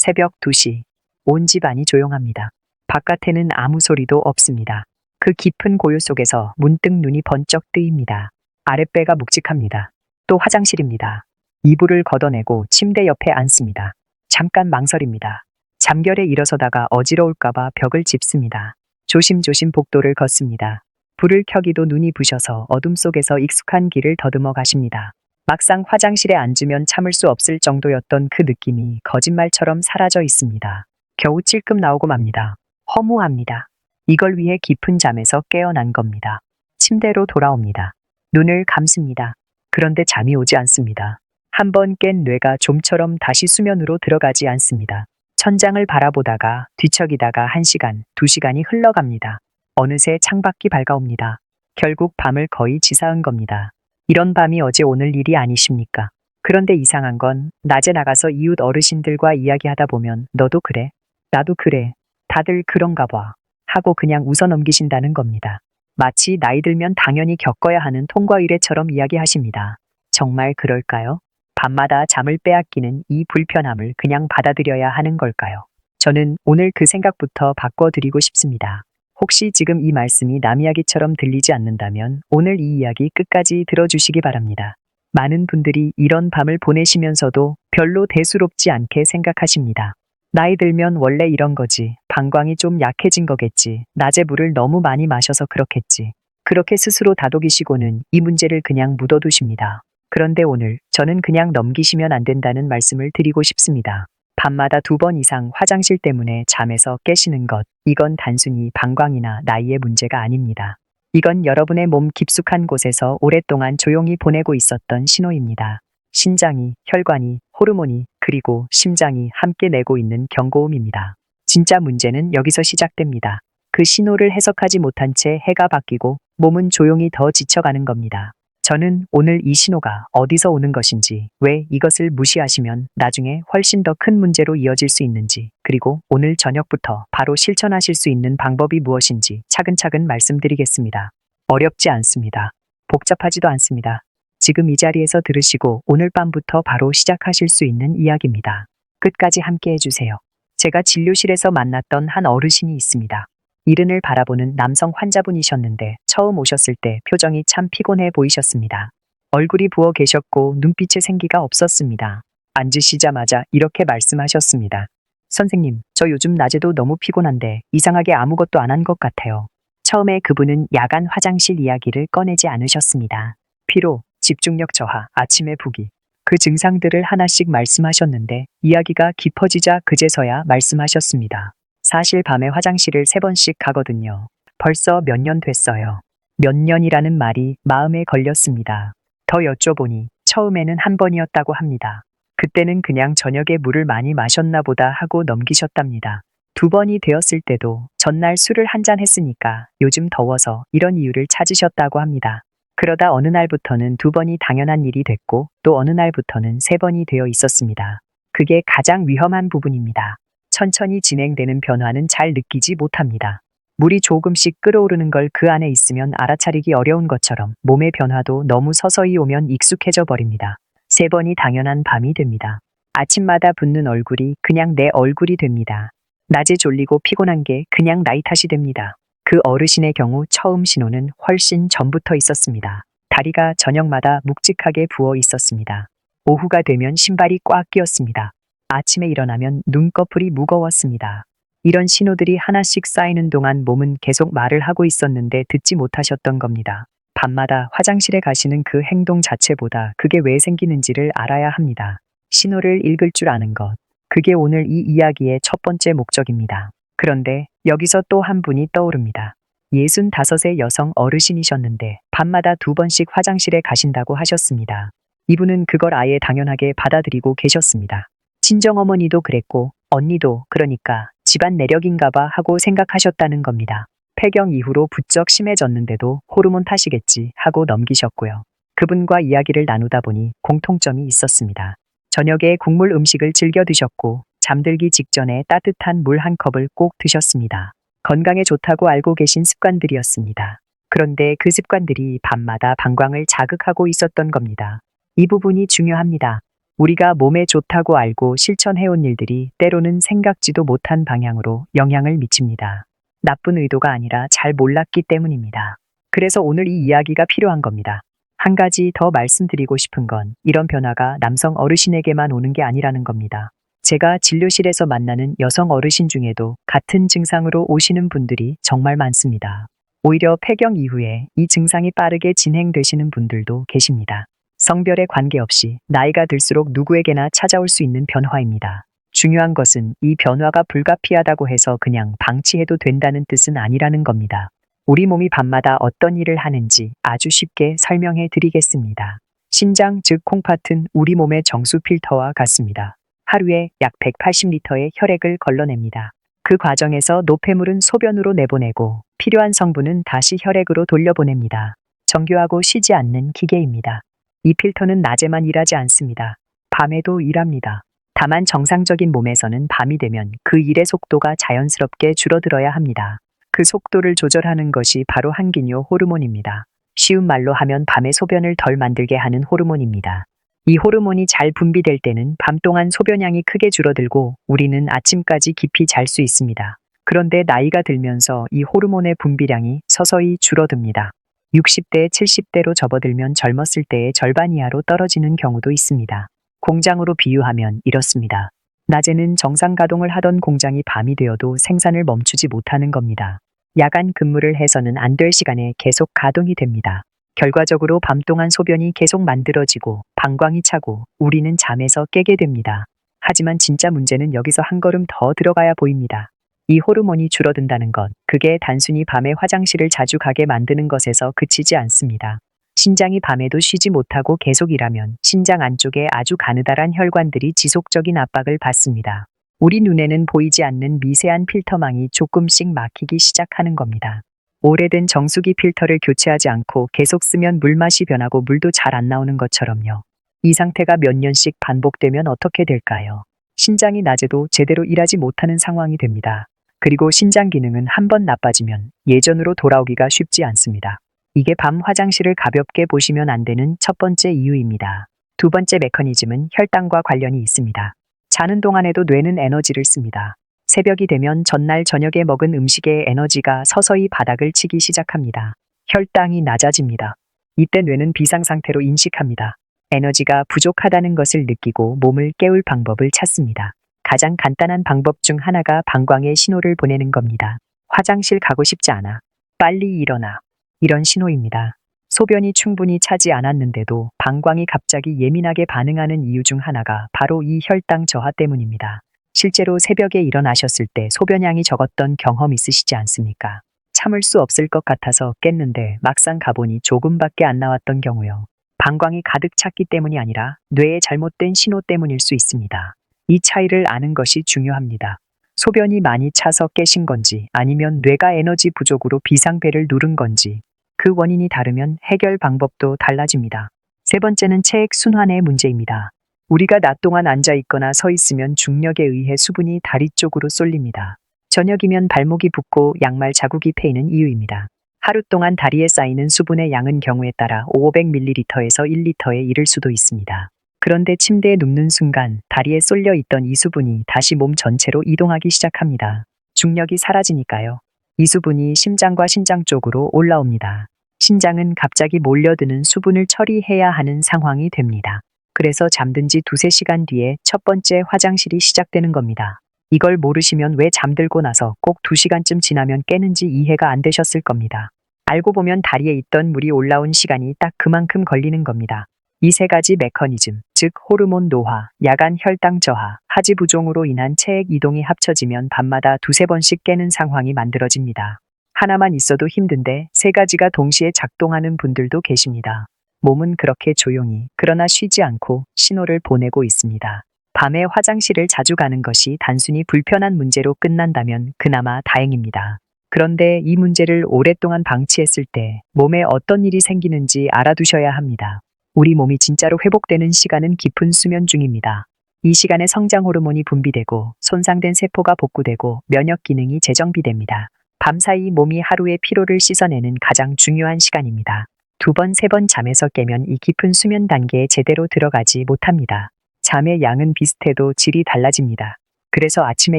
새벽 2시. 온 집안이 조용합니다. 바깥에는 아무 소리도 없습니다. 그 깊은 고요 속에서 문득 눈이 번쩍 뜨입니다. 아랫배가 묵직합니다. 또 화장실입니다. 이불을 걷어내고 침대 옆에 앉습니다. 잠깐 망설입니다. 잠결에 일어서다가 어지러울까봐 벽을 짚습니다. 조심조심 복도를 걷습니다. 불을 켜기도 눈이 부셔서 어둠 속에서 익숙한 길을 더듬어 가십니다. 막상 화장실에 앉으면 참을 수 없을 정도였던 그 느낌이 거짓말처럼 사라져 있습니다. 겨우 찔끔 나오고 맙니다. 허무합니다. 이걸 위해 깊은 잠에서 깨어난 겁니다. 침대로 돌아옵니다. 눈을 감습니다. 그런데 잠이 오지 않습니다. 한 번 깬 뇌가 좀처럼 다시 수면으로 들어가지 않습니다. 천장을 바라보다가 뒤척이다가 1시간, 2시간이 흘러갑니다. 어느새 창밖이 밝아옵니다. 결국 밤을 거의 지새운 겁니다. 이런 밤이 어제 오늘 일이 아니십니까? 그런데 이상한 건 낮에 나가서 이웃 어르신들과 이야기하다 보면 너도 그래? 나도 그래. 다들 그런가 봐. 하고 그냥 웃어 넘기신다는 겁니다. 마치 나이 들면 당연히 겪어야 하는 통과 의례처럼 이야기하십니다. 정말 그럴까요? 밤마다 잠을 빼앗기는 이 불편함을 그냥 받아들여야 하는 걸까요? 저는 오늘 그 생각부터 바꿔드리고 싶습니다. 혹시 지금 이 말씀이 남 이야기처럼 들리지 않는다면 오늘 이 이야기 끝까지 들어주시기 바랍니다. 많은 분들이 이런 밤을 보내시면서도 별로 대수롭지 않게 생각하십니다. 나이 들면 원래 이런 거지. 방광이 좀 약해진 거겠지. 낮에 물을 너무 많이 마셔서 그렇겠지. 그렇게 스스로 다독이시고는 이 문제를 그냥 묻어두십니다. 그런데 오늘 저는 그냥 넘기시면 안 된다는 말씀을 드리고 싶습니다. 밤마다 2번 이상 화장실 때문에 잠에서 깨시는 것, 이건 단순히 방광이나 나이의 문제가 아닙니다. 이건 여러분의 몸 깊숙한 곳에서 오랫동안 조용히 보내고 있었던 신호입니다. 신장이, 혈관이, 호르몬이, 그리고 심장이 함께 내고 있는 경고음입니다. 진짜 문제는 여기서 시작됩니다. 그 신호를 해석하지 못한 채 해가 바뀌고 몸은 조용히 더 지쳐가는 겁니다. 저는 오늘 이 신호가 어디서 오는 것인지, 왜 이것을 무시하시면 나중에 훨씬 더 큰 문제로 이어질 수 있는지, 그리고 오늘 저녁부터 바로 실천하실 수 있는 방법이 무엇인지 차근차근 말씀드리겠습니다. 어렵지 않습니다. 복잡하지도 않습니다. 지금 이 자리에서 들으시고 오늘 밤부터 바로 시작하실 수 있는 이야기입니다. 끝까지 함께 해주세요. 제가 진료실에서 만났던 한 어르신이 있습니다. 이른을 바라보는 남성 환자분이셨는데 처음 오셨을 때 표정이 참 피곤해 보이셨습니다. 얼굴이 부어 계셨고 눈빛에 생기가 없었습니다. 앉으시자마자 이렇게 말씀하셨습니다. 선생님, 저 요즘 낮에도 너무 피곤한데 이상하게 아무것도 안 한 것 같아요. 처음에 그분은 야간 화장실 이야기를 꺼내지 않으셨습니다. 피로, 집중력 저하, 아침에 부기. 그 증상들을 하나씩 말씀하셨는데 이야기가 깊어지자 그제서야 말씀하셨습니다. 사실 밤에 화장실을 3번씩 가거든요. 벌써 몇 년 됐어요. 몇 년이라는 말이 마음에 걸렸습니다. 더 여쭤보니 처음에는 1번이었다고 합니다. 그때는 그냥 저녁에 물을 많이 마셨나 보다 하고 넘기셨답니다. 2번이 되었을 때도 전날 술을 1잔 했으니까 요즘 더워서 이런 이유를 찾으셨다고 합니다. 그러다 어느 날부터는 2번이 당연한 일이 됐고 또 어느 날부터는 3번이 되어 있었습니다. 그게 가장 위험한 부분입니다. 천천히 진행되는 변화는 잘 느끼지 못합니다. 물이 조금씩 끓어오르는 걸 그 안에 있으면 알아차리기 어려운 것처럼 몸의 변화도 너무 서서히 오면 익숙해져 버립니다. 3번이 당연한 밤이 됩니다. 아침마다 붓는 얼굴이 그냥 내 얼굴이 됩니다. 낮에 졸리고 피곤한 게 그냥 나이 탓이 됩니다. 그 어르신의 경우 처음 신호는 훨씬 전부터 있었습니다. 다리가 저녁마다 묵직하게 부어 있었습니다. 오후가 되면 신발이 꽉 끼었습니다. 아침에 일어나면 눈꺼풀이 무거웠습니다. 이런 신호들이 하나씩 쌓이는 동안 몸은 계속 말을 하고 있었는데 듣지 못하셨던 겁니다. 밤마다 화장실에 가시는 그 행동 자체보다 그게 왜 생기는지를 알아야 합니다. 신호를 읽을 줄 아는 것. 그게 오늘 이 이야기의 첫 번째 목적입니다. 그런데 여기서 또 한 분이 떠오릅니다. 65의 여성 어르신이셨는데 밤마다 2번씩 화장실에 가신다고 하셨습니다. 이분은 그걸 아예 당연하게 받아들이고 계셨습니다. 친정어머니도 그랬고 언니도 그러니까 집안 내력인가 봐 하고 생각하셨다는 겁니다. 폐경 이후로 부쩍 심해졌는데도 호르몬 탓이겠지 하고 넘기셨고요. 그분과 이야기를 나누다 보니 공통점이 있었습니다. 저녁에 국물 음식을 즐겨 드셨고 잠들기 직전에 따뜻한 물 1컵을 꼭 드셨습니다. 건강에 좋다고 알고 계신 습관들이었습니다. 그런데 그 습관들이 밤마다 방광을 자극하고 있었던 겁니다. 이 부분이 중요합니다. 우리가 몸에 좋다고 알고 실천해온 일들이 때로는 생각지도 못한 방향으로 영향을 미칩니다. 나쁜 의도가 아니라 잘 몰랐기 때문입니다. 그래서 오늘 이 이야기가 필요한 겁니다. 한 가지 더 말씀드리고 싶은 건 이런 변화가 남성 어르신에게만 오는 게 아니라는 겁니다. 제가 진료실에서 만나는 여성 어르신 중에도 같은 증상으로 오시는 분들이 정말 많습니다. 오히려 폐경 이후에 이 증상이 빠르게 진행되시는 분들도 계십니다. 성별에 관계없이 나이가 들수록 누구에게나 찾아올 수 있는 변화입니다. 중요한 것은 이 변화가 불가피하다고 해서 그냥 방치해도 된다는 뜻은 아니라는 겁니다. 우리 몸이 밤마다 어떤 일을 하는지 아주 쉽게 설명해 드리겠습니다. 신장, 즉 콩팥은 우리 몸의 정수 필터와 같습니다. 하루에 약 180리터의 혈액을 걸러냅니다. 그 과정에서 노폐물은 소변으로 내보내고 필요한 성분은 다시 혈액으로 돌려보냅니다. 정교하고 쉬지 않는 기계입니다. 이 필터는 낮에만 일하지 않습니다. 밤에도 일합니다. 다만 정상적인 몸에서는 밤이 되면 그 일의 속도가 자연스럽게 줄어들어야 합니다. 그 속도를 조절하는 것이 바로 항균요 호르몬입니다. 쉬운 말로 하면 밤에 소변을 덜 만들게 하는 호르몬입니다. 이 호르몬이 잘 분비될 때는 밤 동안 소변량이 크게 줄어들고 우리는 아침까지 깊이 잘 수 있습니다. 그런데 나이가 들면서 이 호르몬의 분비량이 서서히 줄어듭니다. 60대, 70대로 접어들면 젊었을 때의 절반 이하로 떨어지는 경우도 있습니다. 공장으로 비유하면 이렇습니다. 낮에는 정상 가동을 하던 공장이 밤이 되어도 생산을 멈추지 못하는 겁니다. 야간 근무를 해서는 안 될 시간에 계속 가동이 됩니다. 결과적으로 밤 동안 소변이 계속 만들어지고 방광이 차고 우리는 잠에서 깨게 됩니다. 하지만 진짜 문제는 여기서 한 걸음 더 들어가야 보입니다. 이 호르몬이 줄어든다는 것, 그게 단순히 밤에 화장실을 자주 가게 만드는 것에서 그치지 않습니다. 신장이 밤에도 쉬지 못하고 계속 일하면 신장 안쪽에 아주 가느다란 혈관들이 지속적인 압박을 받습니다. 우리 눈에는 보이지 않는 미세한 필터망이 조금씩 막히기 시작하는 겁니다. 오래된 정수기 필터를 교체하지 않고 계속 쓰면 물맛이 변하고 물도 잘 안 나오는 것처럼요. 이 상태가 몇 년씩 반복되면 어떻게 될까요? 신장이 낮에도 제대로 일하지 못하는 상황이 됩니다. 그리고 신장 기능은 한번 나빠지면 예전으로 돌아오기가 쉽지 않습니다. 이게 밤 화장실을 가볍게 보시면 안 되는 첫 번째 이유입니다. 두 번째 메커니즘은 혈당과 관련이 있습니다. 자는 동안에도 뇌는 에너지를 씁니다. 새벽이 되면 전날 저녁에 먹은 음식의 에너지가 서서히 바닥을 치기 시작합니다. 혈당이 낮아집니다. 이때 뇌는 비상 상태로 인식합니다. 에너지가 부족하다는 것을 느끼고 몸을 깨울 방법을 찾습니다. 가장 간단한 방법 중 하나가 방광에 신호를 보내는 겁니다. 화장실 가고 싶지 않아. 빨리 일어나. 이런 신호입니다. 소변이 충분히 차지 않았는데도 방광이 갑자기 예민하게 반응하는 이유 중 하나가 바로 이 혈당 저하 때문입니다. 실제로 새벽에 일어나셨을 때 소변량이 적었던 경험 있으시지 않습니까? 참을 수 없을 것 같아서 깼는데 막상 가보니 조금밖에 안 나왔던 경우요. 방광이 가득 찼기 때문이 아니라 뇌의 잘못된 신호 때문일 수 있습니다. 이 차이를 아는 것이 중요합니다. 소변이 많이 차서 깨신 건지 아니면 뇌가 에너지 부족으로 비상벨을 누른 건지 그 원인이 다르면 해결 방법도 달라집니다. 세 번째는 체액 순환의 문제입니다. 우리가 낮 동안 앉아 있거나 서 있으면 중력에 의해 수분이 다리 쪽으로 쏠립니다. 저녁이면 발목이 붓고 양말 자국이 패이는 이유입니다. 하루 동안 다리에 쌓이는 수분의 양은 경우에 따라 500ml에서 1리터에 이를 수도 있습니다. 그런데 침대에 눕는 순간 다리에 쏠려 있던 이 수분이 다시 몸 전체로 이동하기 시작합니다. 중력이 사라지니까요. 이 수분이 심장과 신장 쪽으로 올라옵니다. 신장은 갑자기 몰려드는 수분을 처리해야 하는 상황이 됩니다. 그래서 잠든 지 2-3시간 뒤에 첫 번째 화장실이 시작되는 겁니다. 이걸 모르시면 왜 잠들고 나서 꼭 2시간쯤 지나면 깨는지 이해가 안 되셨을 겁니다. 알고 보면 다리에 있던 물이 올라온 시간이 딱 그만큼 걸리는 겁니다. 이 세 가지 메커니즘, 즉 호르몬 노화, 야간 혈당 저하, 하지 부종으로 인한 체액 이동이 합쳐지면 밤마다 2-3번씩 깨는 상황이 만들어집니다. 하나만 있어도 힘든데 세 가지가 동시에 작동하는 분들도 계십니다. 몸은 그렇게 조용히, 그러나 쉬지 않고 신호를 보내고 있습니다. 밤에 화장실을 자주 가는 것이 단순히 불편한 문제로 끝난다면 그나마 다행입니다. 그런데 이 문제를 오랫동안 방치했을 때 몸에 어떤 일이 생기는지 알아두셔야 합니다. 우리 몸이 진짜로 회복되는 시간은 깊은 수면 중입니다. 이 시간에 성장 호르몬이 분비되고 손상된 세포가 복구되고 면역 기능이 재정비됩니다. 밤사이 몸이 하루의 피로를 씻어내는 가장 중요한 시간입니다. 2번, 3번 잠에서 깨면 이 깊은 수면 단계에 제대로 들어가지 못합니다. 잠의 양은 비슷해도 질이 달라집니다. 그래서 아침에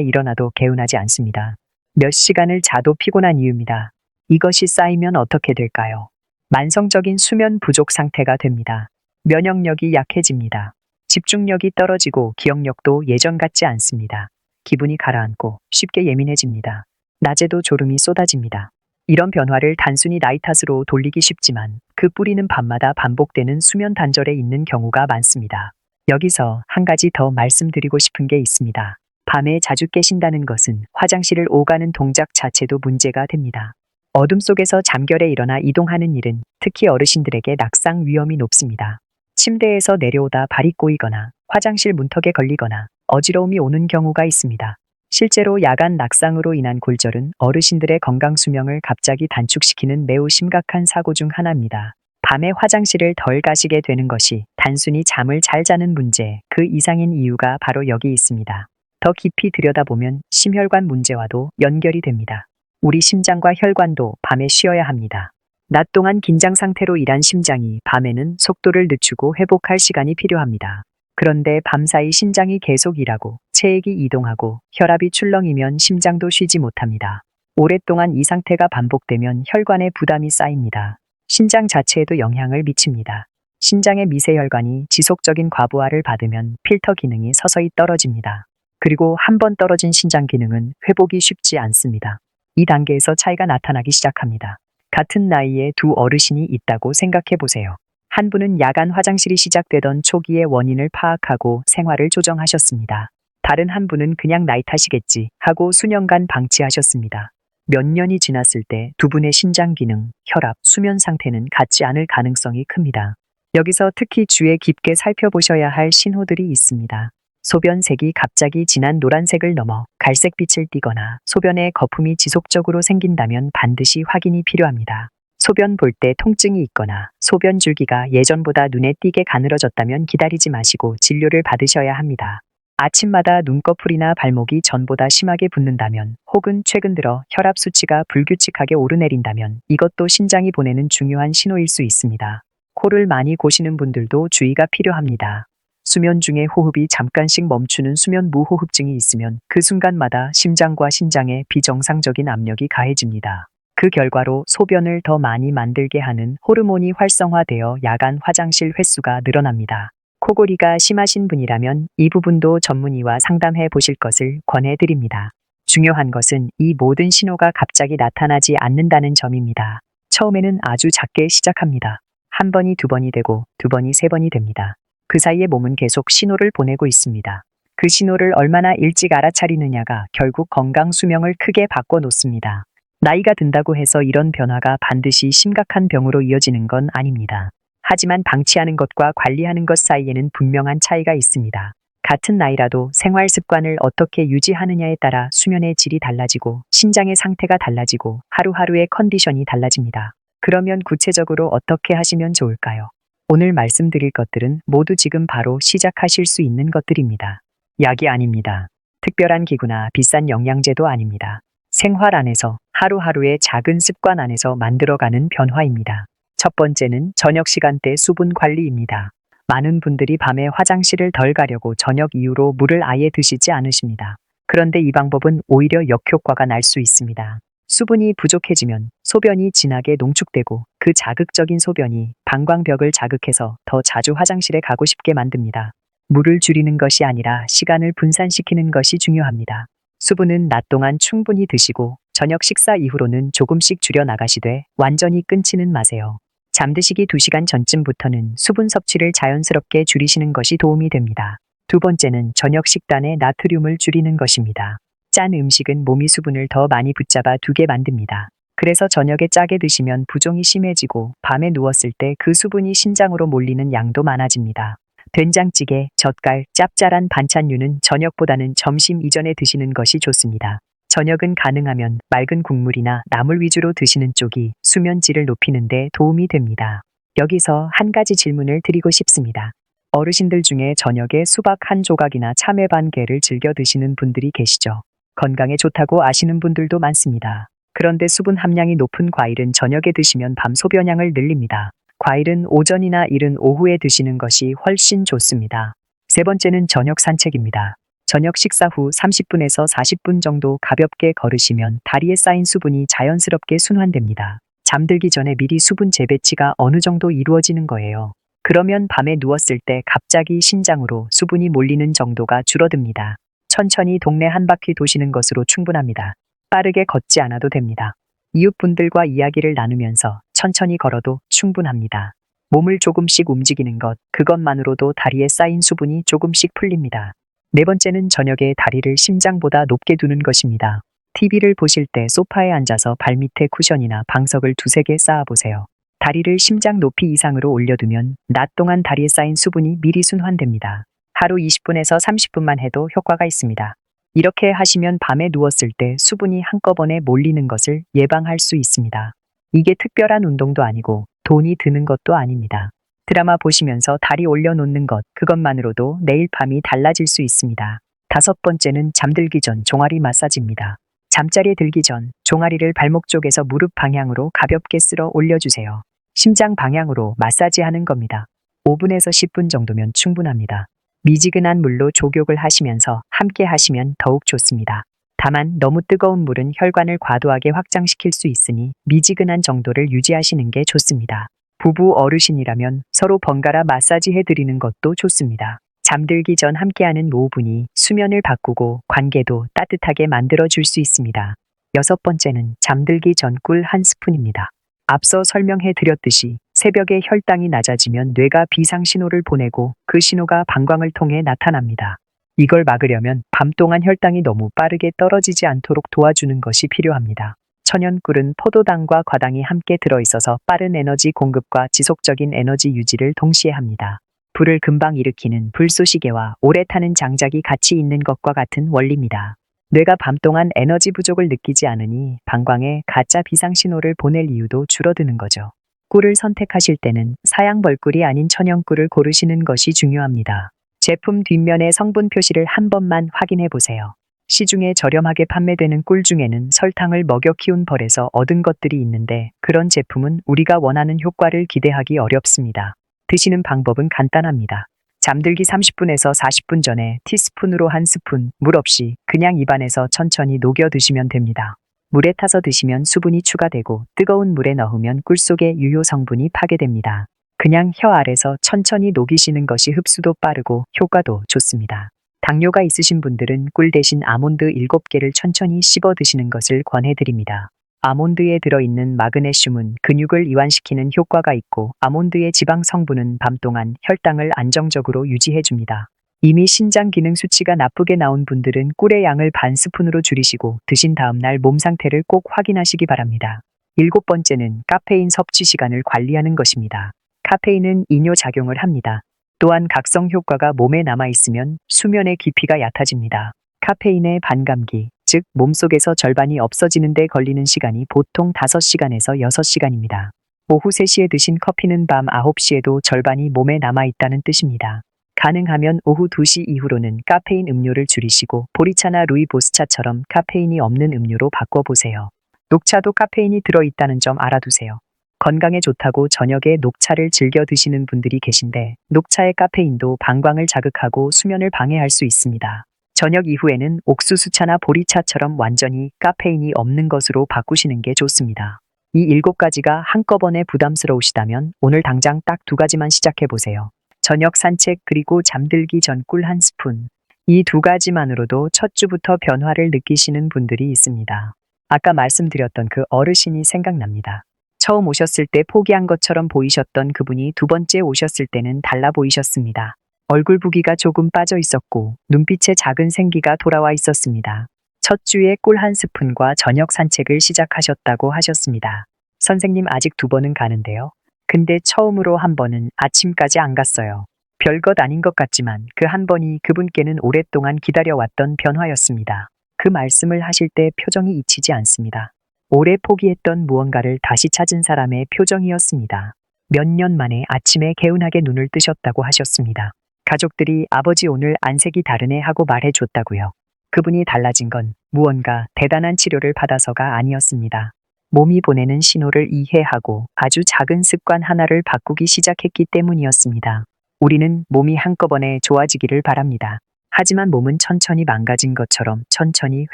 일어나도 개운하지 않습니다. 몇 시간을 자도 피곤한 이유입니다. 이것이 쌓이면 어떻게 될까요? 만성적인 수면 부족 상태가 됩니다. 면역력이 약해집니다. 집중력이 떨어지고 기억력도 예전 같지 않습니다. 기분이 가라앉고 쉽게 예민해집니다. 낮에도 졸음이 쏟아집니다. 이런 변화를 단순히 나이 탓으로 돌리기 쉽지만 그 뿌리는 밤마다 반복되는 수면 단절에 있는 경우가 많습니다. 여기서 한 가지 더 말씀드리고 싶은 게 있습니다. 밤에 자주 깨신다는 것은 화장실을 오가는 동작 자체도 문제가 됩니다. 어둠 속에서 잠결에 일어나 이동하는 일은 특히 어르신들에게 낙상 위험이 높습니다. 침대에서 내려오다 발이 꼬이거나 화장실 문턱에 걸리거나 어지러움이 오는 경우가 있습니다. 실제로 야간 낙상으로 인한 골절은 어르신들의 건강 수명을 갑자기 단축시키는 매우 심각한 사고 중 하나입니다. 밤에 화장실을 덜 가시게 되는 것이 단순히 잠을 잘 자는 문제, 그 이상인 이유가 바로 여기 있습니다. 더 깊이 들여다보면 심혈관 문제와도 연결이 됩니다. 우리 심장과 혈관도 밤에 쉬어야 합니다. 낮 동안 긴장 상태로 일한 심장이 밤에는 속도를 늦추고 회복할 시간이 필요합니다. 그런데 밤사이 심장이 계속 일하고 체액이 이동하고 혈압이 출렁이면 심장도 쉬지 못합니다. 오랫동안 이 상태가 반복되면 혈관에 부담이 쌓입니다. 심장 자체에도 영향을 미칩니다. 심장의 미세혈관이 지속적인 과부하를 받으면 필터 기능이 서서히 떨어집니다. 그리고 한 번 떨어진 심장 기능은 회복이 쉽지 않습니다. 이 단계에서 차이가 나타나기 시작합니다. 같은 나이에 두 어르신이 있다고 생각해 보세요. 한 분은 야간 화장실이 시작되던 초기의 원인을 파악하고 생활을 조정하셨습니다. 다른 한 분은 그냥 나이 탓이겠지 하고 수년간 방치하셨습니다. 몇 년이 지났을 때 두 분의 심장 기능, 혈압, 수면 상태는 같지 않을 가능성이 큽니다. 여기서 특히 주의 깊게 살펴보셔야 할 신호들이 있습니다. 소변색이 갑자기 진한 노란색을 넘어 갈색빛을 띠거나 소변에 거품이 지속적으로 생긴다면 반드시 확인이 필요합니다. 소변 볼 때 통증이 있거나 소변 줄기가 예전보다 눈에 띄게 가늘어졌다면 기다리지 마시고 진료를 받으셔야 합니다. 아침마다 눈꺼풀이나 발목이 전보다 심하게 붓는다면 혹은 최근 들어 혈압 수치가 불규칙하게 오르내린다면 이것도 심장이 보내는 중요한 신호일 수 있습니다. 코를 많이 고시는 분들도 주의가 필요합니다. 수면 중에 호흡이 잠깐씩 멈추는 수면 무호흡증이 있으면 그 순간마다 심장과 신장에 비정상적인 압력이 가해집니다. 그 결과로 소변을 더 많이 만들게 하는 호르몬이 활성화되어 야간 화장실 횟수가 늘어납니다. 코골이가 심하신 분이라면 이 부분도 전문의와 상담해 보실 것을 권해드립니다. 중요한 것은 이 모든 신호가 갑자기 나타나지 않는다는 점입니다. 처음에는 아주 작게 시작합니다. 한 번이 두 번이 되고 두 번이 세 번이 됩니다. 그 사이에 몸은 계속 신호를 보내고 있습니다. 그 신호를 얼마나 일찍 알아차리느냐가 결국 건강 수명을 크게 바꿔놓습니다. 나이가 든다고 해서 이런 변화가 반드시 심각한 병으로 이어지는 건 아닙니다. 하지만 방치하는 것과 관리하는 것 사이에는 분명한 차이가 있습니다. 같은 나이라도 생활 습관을 어떻게 유지하느냐에 따라 수면의 질이 달라지고 심장의 상태가 달라지고 하루하루의 컨디션이 달라집니다. 그러면 구체적으로 어떻게 하시면 좋을까요? 오늘 말씀드릴 것들은 모두 지금 바로 시작하실 수 있는 것들입니다. 약이 아닙니다. 특별한 기구나 비싼 영양제도 아닙니다. 생활 안에서 하루하루의 작은 습관 안에서 만들어가는 변화입니다. 첫 번째는 저녁 시간대 수분 관리입니다. 많은 분들이 밤에 화장실을 덜 가려고 저녁 이후로 물을 아예 드시지 않으십니다. 그런데 이 방법은 오히려 역효과가 날 수 있습니다. 수분이 부족해지면 소변이 진하게 농축되고 그 자극적인 소변이 방광벽을 자극해서 더 자주 화장실에 가고 싶게 만듭니다. 물을 줄이는 것이 아니라 시간을 분산시키는 것이 중요합니다. 수분은 낮 동안 충분히 드시고 저녁 식사 이후로는 조금씩 줄여 나가시되 완전히 끊지는 마세요. 잠드시기 2시간 전쯤부터는 수분 섭취를 자연스럽게 줄이시는 것이 도움이 됩니다. 두 번째는 저녁 식단에 나트륨을 줄이는 것입니다. 짠 음식은 몸이 수분을 더 많이 붙잡아 두게 만듭니다. 그래서 저녁에 짜게 드시면 부종이 심해지고 밤에 누웠을 때 그 수분이 신장으로 몰리는 양도 많아집니다. 된장찌개, 젓갈, 짭짤한 반찬류는 저녁보다는 점심 이전에 드시는 것이 좋습니다. 저녁은 가능하면 맑은 국물이나 나물 위주로 드시는 쪽이 수면 질을 높이는 데 도움이 됩니다. 여기서 한 가지 질문을 드리고 싶습니다. 어르신들 중에 저녁에 수박 한 조각이나 참외 반 개를 즐겨 드시는 분들이 계시죠. 건강에 좋다고 아시는 분들도 많습니다. 그런데 수분 함량이 높은 과일은 저녁에 드시면 밤 소변량을 늘립니다. 과일은 오전이나 이른 오후에 드시는 것이 훨씬 좋습니다. 세 번째는 저녁 산책입니다. 저녁 식사 후 30분에서 40분 정도 가볍게 걸으시면 다리에 쌓인 수분이 자연스럽게 순환됩니다. 잠들기 전에 미리 수분 재배치가 어느 정도 이루어지는 거예요. 그러면 밤에 누웠을 때 갑자기 신장으로 수분이 몰리는 정도가 줄어듭니다. 천천히 동네 한 바퀴 도시는 것으로 충분합니다. 빠르게 걷지 않아도 됩니다. 이웃분들과 이야기를 나누면서 천천히 걸어도 충분합니다. 몸을 조금씩 움직이는 것, 그것만으로도 다리에 쌓인 수분이 조금씩 풀립니다. 네 번째는 저녁에 다리를 심장보다 높게 두는 것입니다. TV를 보실 때 소파에 앉아서 발밑에 쿠션이나 방석을 두세 개 쌓아보세요. 다리를 심장 높이 이상으로 올려두면 낮 동안 다리에 쌓인 수분이 미리 순환됩니다. 하루 20분에서 30분만 해도 효과가 있습니다. 이렇게 하시면 밤에 누웠을 때 수분이 한꺼번에 몰리는 것을 예방할 수 있습니다. 이게 특별한 운동도 아니고 돈이 드는 것도 아닙니다. 드라마 보시면서 다리 올려놓는 것, 그것만으로도 내일 밤이 달라질 수 있습니다. 다섯 번째는 잠들기 전 종아리 마사지입니다. 잠자리에 들기 전 종아리를 발목 쪽에서 무릎 방향으로 가볍게 쓸어 올려주세요. 심장 방향으로 마사지하는 겁니다. 5분에서 10분 정도면 충분합니다. 미지근한 물로 족욕을 하시면서 함께 하시면 더욱 좋습니다. 다만 너무 뜨거운 물은 혈관을 과도하게 확장시킬 수 있으니 미지근한 정도를 유지하시는 게 좋습니다. 부부 어르신이라면 서로 번갈아 마사지 해드리는 것도 좋습니다. 잠들기 전 함께하는 모호분이 수면을 바꾸고 관계도 따뜻하게 만들어줄 수 있습니다. 여섯 번째는 잠들기 전 꿀 한 스푼입니다. 앞서 설명해 드렸듯이 새벽에 혈당이 낮아지면 뇌가 비상신호를 보내고 그 신호가 방광을 통해 나타납니다. 이걸 막으려면 밤 동안 혈당이 너무 빠르게 떨어지지 않도록 도와주는 것이 필요합니다. 천연꿀은 포도당과 과당이 함께 들어있어서 빠른 에너지 공급과 지속적인 에너지 유지를 동시에 합니다. 불을 금방 일으키는 불쏘시개와 오래 타는 장작이 같이 있는 것과 같은 원리입니다. 뇌가 밤 동안 에너지 부족을 느끼지 않으니 방광에 가짜 비상신호를 보낼 이유도 줄어드는 거죠. 꿀을 선택하실 때는 사양벌꿀이 아닌 천연꿀을 고르시는 것이 중요합니다. 제품 뒷면의 성분 표시를 한 번만 확인해 보세요. 시중에 저렴하게 판매되는 꿀 중에는 설탕을 먹여 키운 벌에서 얻은 것들이 있는데 그런 제품은 우리가 원하는 효과를 기대하기 어렵습니다. 드시는 방법은 간단합니다. 잠들기 30분에서 40분 전에 티스푼으로 한 스푼, 물 없이 그냥 입안에서 천천히 녹여 드시면 됩니다. 물에 타서 드시면 수분이 추가되고 뜨거운 물에 넣으면 꿀 속의 유효 성분이 파괴됩니다. 그냥 혀 아래서 천천히 녹이시는 것이 흡수도 빠르고 효과도 좋습니다. 당뇨가 있으신 분들은 꿀 대신 아몬드 7개를 천천히 씹어 드시는 것을 권해드립니다. 아몬드에 들어있는 마그네슘은 근육을 이완시키는 효과가 있고 아몬드의 지방 성분은 밤 동안 혈당을 안정적으로 유지해줍니다. 이미 신장 기능 수치가 나쁘게 나온 분들은 꿀의 양을 반 스푼으로 줄이시고 드신 다음 날 몸 상태를 꼭 확인하시기 바랍니다. 일곱 번째는 카페인 섭취 시간을 관리하는 것입니다. 카페인은 이뇨 작용을 합니다. 또한 각성 효과가 몸에 남아있으면 수면의 깊이가 얕아집니다. 카페인의 반감기, 즉 몸속에서 절반이 없어지는 데 걸리는 시간이 보통 5시간에서 6시간입니다. 오후 3시에 드신 커피는 밤 9시에도 절반이 몸에 남아있다는 뜻입니다. 가능하면 오후 2시 이후로는 카페인 음료를 줄이시고 보리차나 루이보스차처럼 카페인이 없는 음료로 바꿔보세요. 녹차도 카페인이 들어있다는 점 알아두세요. 건강에 좋다고 저녁에 녹차를 즐겨 드시는 분들이 계신데 녹차의 카페인도 방광을 자극하고 수면을 방해할 수 있습니다. 저녁 이후에는 옥수수차나 보리차처럼 완전히 카페인이 없는 것으로 바꾸시는 게 좋습니다. 이 7가지가 한꺼번에 부담스러우시다면 오늘 당장 딱 2가지만 시작해보세요. 저녁 산책 그리고 잠들기 전 꿀 한 스푼. 이 2가지만으로도 첫 주부터 변화를 느끼시는 분들이 있습니다. 아까 말씀드렸던 그 어르신이 생각납니다. 처음 오셨을 때 포기한 것처럼 보이셨던 그분이 두 번째 오셨을 때는 달라 보이셨습니다. 얼굴 붓기가 조금 빠져 있었고 눈빛에 작은 생기가 돌아와 있었습니다. 첫 주에 꿀 한 스푼과 저녁 산책을 시작하셨다고 하셨습니다. 선생님 아직 2번은 가는데요. 근데 처음으로 한 번은 아침까지 안 갔어요. 별것 아닌 것 같지만 그 한 번이 그분께는 오랫동안 기다려왔던 변화였습니다. 그 말씀을 하실 때 표정이 잊히지 않습니다. 오래 포기했던 무언가를 다시 찾은 사람의 표정이었습니다. 몇 년 만에 아침에 개운하게 눈을 뜨셨다고 하셨습니다. 가족들이 아버지 오늘 안색이 다르네 하고 말해줬다고요. 그분이 달라진 건 무언가 대단한 치료를 받아서가 아니었습니다. 몸이 보내는 신호를 이해하고 아주 작은 습관 하나를 바꾸기 시작했기 때문이었습니다. 우리는 몸이 한꺼번에 좋아지기를 바랍니다. 하지만 몸은 천천히 망가진 것처럼 천천히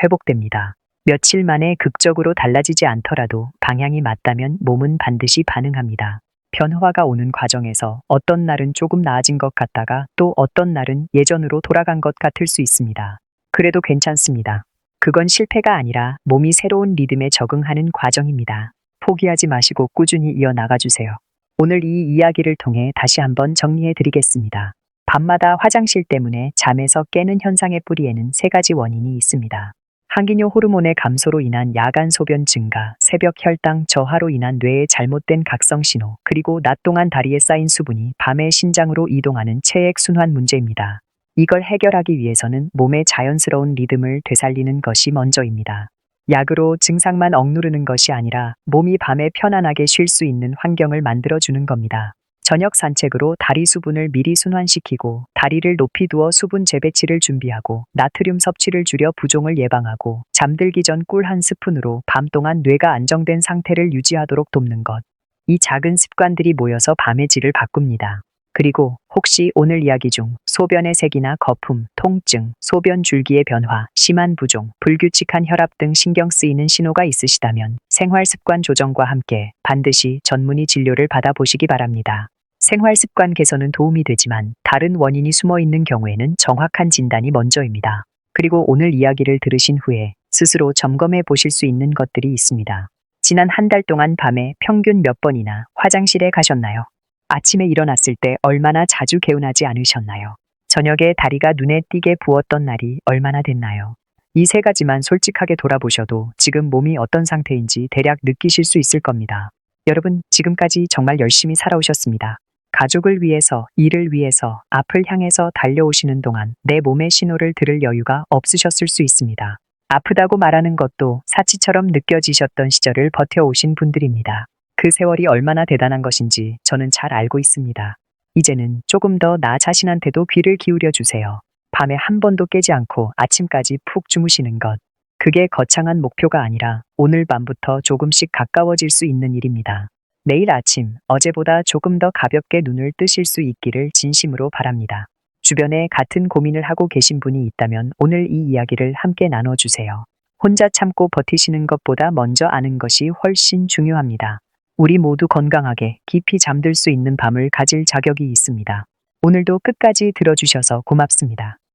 회복됩니다. 며칠 만에 극적으로 달라지지 않더라도 방향이 맞다면 몸은 반드시 반응합니다. 변화가 오는 과정에서 어떤 날은 조금 나아진 것 같다가 또 어떤 날은 예전으로 돌아간 것 같을 수 있습니다. 그래도 괜찮습니다. 그건 실패가 아니라 몸이 새로운 리듬에 적응하는 과정입니다. 포기하지 마시고 꾸준히 이어나가주세요. 오늘 이 이야기를 통해 다시 한번 정리해 드리겠습니다. 밤마다 화장실 때문에 잠에서 깨는 현상의 뿌리에는 세 가지 원인이 있습니다. 항기뇨 호르몬의 감소로 인한 야간 소변 증가, 새벽 혈당 저하로 인한 뇌의 잘못된 각성 신호, 그리고 낮 동안 다리에 쌓인 수분이 밤에 신장으로 이동하는 체액 순환 문제입니다. 이걸 해결하기 위해서는 몸의 자연스러운 리듬을 되살리는 것이 먼저입니다. 약으로 증상만 억누르는 것이 아니라 몸이 밤에 편안하게 쉴 수 있는 환경을 만들어주는 겁니다. 저녁 산책으로 다리 수분을 미리 순환시키고 다리를 높이 두어 수분 재배치를 준비하고 나트륨 섭취를 줄여 부종을 예방하고 잠들기 전 꿀 한 스푼으로 밤 동안 뇌가 안정된 상태를 유지하도록 돕는 것. 이 작은 습관들이 모여서 밤의 질을 바꿉니다. 그리고 혹시 오늘 이야기 중 소변의 색이나 거품, 통증, 소변 줄기의 변화, 심한 부종, 불규칙한 혈압 등 신경 쓰이는 신호가 있으시다면 생활 습관 조정과 함께 반드시 전문의 진료를 받아보시기 바랍니다. 생활 습관 개선은 도움이 되지만 다른 원인이 숨어 있는 경우에는 정확한 진단이 먼저입니다. 그리고 오늘 이야기를 들으신 후에 스스로 점검해 보실 수 있는 것들이 있습니다. 지난 한 달 동안 밤에 평균 몇 번이나 화장실에 가셨나요? 아침에 일어났을 때 얼마나 자주 개운하지 않으셨나요? 저녁에 다리가 눈에 띄게 부었던 날이 얼마나 됐나요? 이 세 가지만 솔직하게 돌아보셔도 지금 몸이 어떤 상태인지 대략 느끼실 수 있을 겁니다. 여러분, 지금까지 정말 열심히 살아오셨습니다. 가족을 위해서, 일을 위해서, 앞을 향해서 달려오시는 동안 내 몸의 신호를 들을 여유가 없으셨을 수 있습니다. 아프다고 말하는 것도 사치처럼 느껴지셨던 시절을 버텨오신 분들입니다. 그 세월이 얼마나 대단한 것인지 저는 잘 알고 있습니다. 이제는 조금 더 나 자신한테도 귀를 기울여 주세요. 밤에 한 번도 깨지 않고 아침까지 푹 주무시는 것. 그게 거창한 목표가 아니라 오늘 밤부터 조금씩 가까워질 수 있는 일입니다. 내일 아침, 어제보다 조금 더 가볍게 눈을 뜨실 수 있기를 진심으로 바랍니다. 주변에 같은 고민을 하고 계신 분이 있다면 오늘 이 이야기를 함께 나눠주세요. 혼자 참고 버티시는 것보다 먼저 아는 것이 훨씬 중요합니다. 우리 모두 건강하게 깊이 잠들 수 있는 밤을 가질 자격이 있습니다. 오늘도 끝까지 들어주셔서 고맙습니다.